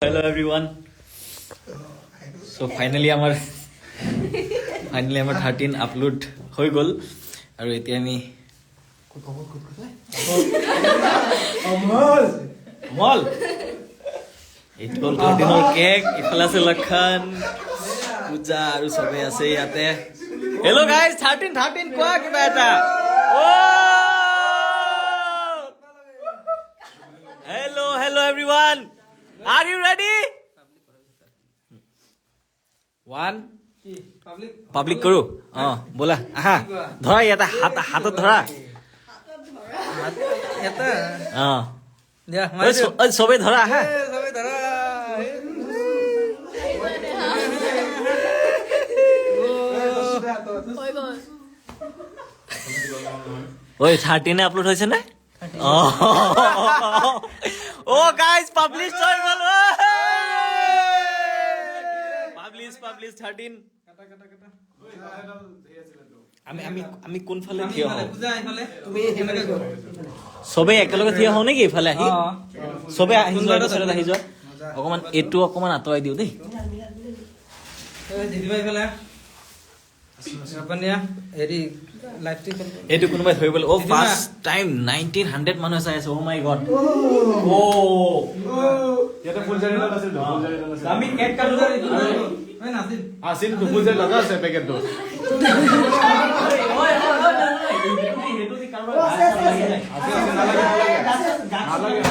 Hello everyone. So finally our 13 upload হৈ গল আৰু এতিয়া আমি অমল এইটো হ'ল 13ৰ কেক ইফালে আছে লক্ষণ পূজা আৰু সবে আছে ইয়াতে হেল্ল' গাইজ 13 কোৱা কিবা এটা hello everyone. Are you ready? One. Public करो. बोला. aha. धरा याता हाथ धरा. याता. या. सबे धरा है. सबे धरा. ओए 13 ने अपलोड হৈছে না? Oh guys, published হৈ গল publish 13 আমি কোনফালে থিয় হও পূজা ইফালে তুমি হেনেকে গো সবে একেলগে থিয় হও নেকি ইফালে আহি সবে আহি যোৱা আহি যোৱা অকমান এটো অকমান আতৰাই দিও দেই দিদিবা ইফালে আপনিয়া হেৰি লাইভ টি এটো কোনবাই থৈ গল ফার্স্ট টাইম 1900 মানুহ চাই আছে ও মাই গড এটা ফুল জাৰি লাগা আছে ফুল জাৰি লাগা আছে আমি কেক কাটো ওই নাসিন আসিন তো ফুল জাৰি লাগা আছে প্যাকেট তো ওই হেতু দি কাৰবা লাগে নালাগে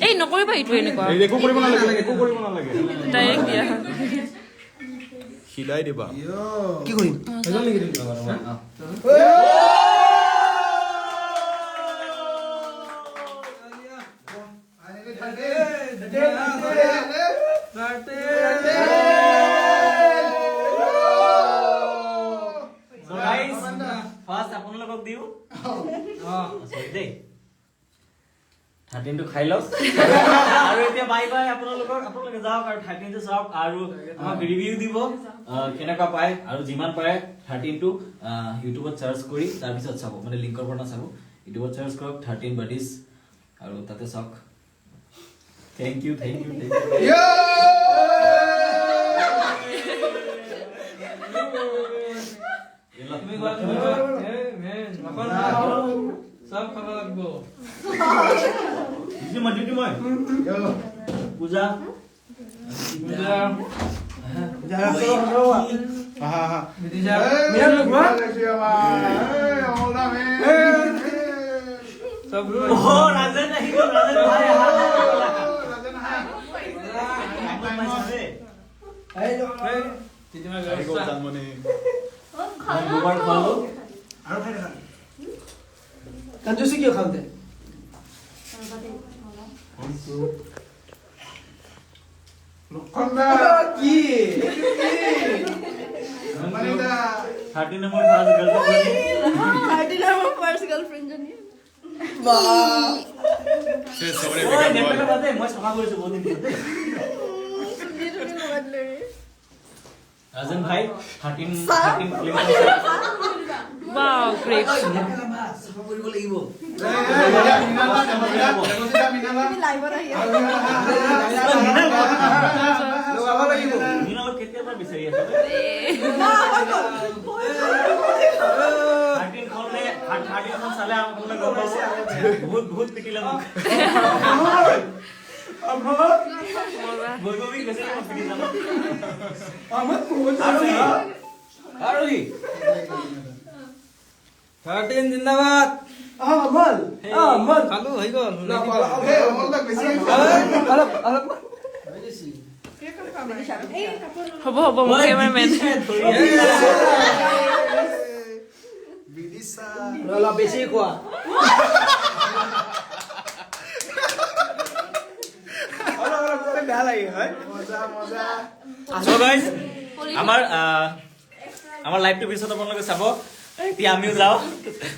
এই নকৰিবা এইটো এনেকুৱা একো কৰিব নালাগে ডাইৰেক্ট দিয়া হিলাই দিবা কি কৰিম ফাৰ্স্ট আপোনালোকক দিও দেই 13 টো খাই লওক আৰু এতিয়া বাই বাই আপোনালোকে যাওক আৰু 13 টো চাওক আৰু আমাক ৰিভিউ দিব কেনেকা পায় আৰু যিমান পাৰে 13 টো ইউটিউবত সাৰ্চ কৰি তাৰ পিছত চাব মানে লিংকৰ পৰা চাব ইউটিউবত সাৰ্চ কৰক 13 বাডিজ আৰু তাতে চাওক থ্যাংক ইউ তুমি গলা সব খাব লাগবো দিদি মই পূজা দিদি যা মেরা লোগবা সব ও রাজন नहीं तो राजन भाई राजन हां हेलो दिदी मैं गाड़ी को जानमने দুবার খালো আর খাই না कंजूसी क्यों खाते लोखंडा की मनीदा 13 नंबर फर्स्ट गर्लफ्रेंड जनी वाह से सबरे बेकार बात মই সভা কৰিছো বহুত দিন राजन भाई 13 फिल्म वाओ ग्रेट সভা কৰিব লাগিব কেতিয়াবা বিচাৰি আছে চালে আপোনালোকে গম পাইছে বহুত পিটিলে মোক বৈভৱী গৈছে পিটি যাব আৰোহী 13 জিন্দাবাদ অমল খালো হৈ গল অমল তক বেছি অলপ হ'ব মই ক্যামেৰামেন বিদিশা ৰলা বেছি কোৱা বেয়া লাগে হয় মজা সো গাইস আমাৰ লাইভটো পিছত আপোনালোকে চাব এতিয়া আমিও যাও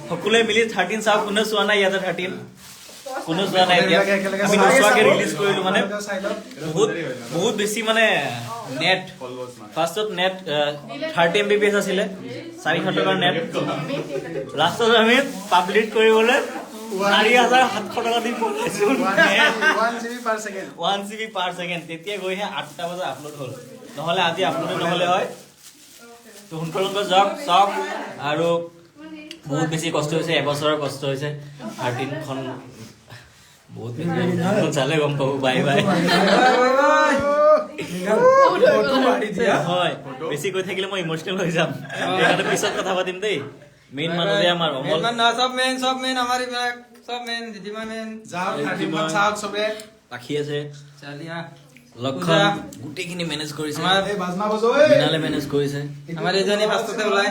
সকলোৱে মিলি 13 চাও কোনো চোৱা নাই ইয়াতে 13 কোনো চোৱা নাই এতিয়া আমি নোচোৱাকে ৰিলিজ কৰিলো মানে বহুত বেছি মানে নেট ফাৰ্ষ্টত নেট 30 MB আছিল 400 টকাৰ নেট লাষ্টত আমি পাব্লিক কৰিবলৈ 4,700 টকা দি পকাইছো 1 GB per second 1 GB per second তেতিয়া গৈহে 8টা বজা আপলোড হ'ল নহলে আজি আপলোড নহলে হয় তো সোনকালে যাওক চাওক আৰু বহুত বেছি কষ্ট হৈছে এবছৰৰ কষ্ট হৈছে 13 খন বহুত বেছি চালে গম পাব বাই বাই ফটো মাৰি দিয়া হয় বেছি কৈ থাকিলে মই ইমোশনাল হৈ যাম এইটো পিছত কথা পাতিম দেই মেইন মানুহ যে আমাৰ অমল সব মেন আমাৰ ইবিলাক সব মেন দিদিমা মেন যাওক 13 খন চাওক সবে ৰাখি আছে চালিয়া লক্ষণ গোটেইখিনি মেনেজ কৰিছে এই বাজনা বজো এই বিনালে মেনেজ কৰিছে আমাৰ এজনী ফাষ্টতে ওলাই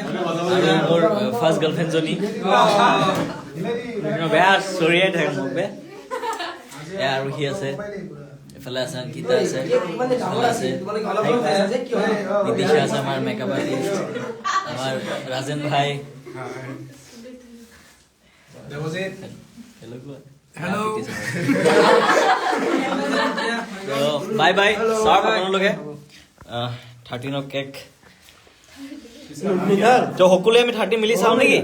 আৰু মোৰ ফাৰ্ষ্ট গাৰ্লফ্ৰেণ্ড জনী বেয়া চৰিয়াই থাকে মোক বে এয়া আৰু সি আছে এফালে আছে অংকিতা আছে এফালে আছে নিতিশা আছে আমাৰ মেকআপ আৰ্টিষ্ট আমাৰ ৰাজেন ভাই দেৱজিৎ হেল্ল বাই বাই চাওক আপোনালোকে 13 কেক তো সকলোৱে আমি 30 মিলি চাওঁ নেকি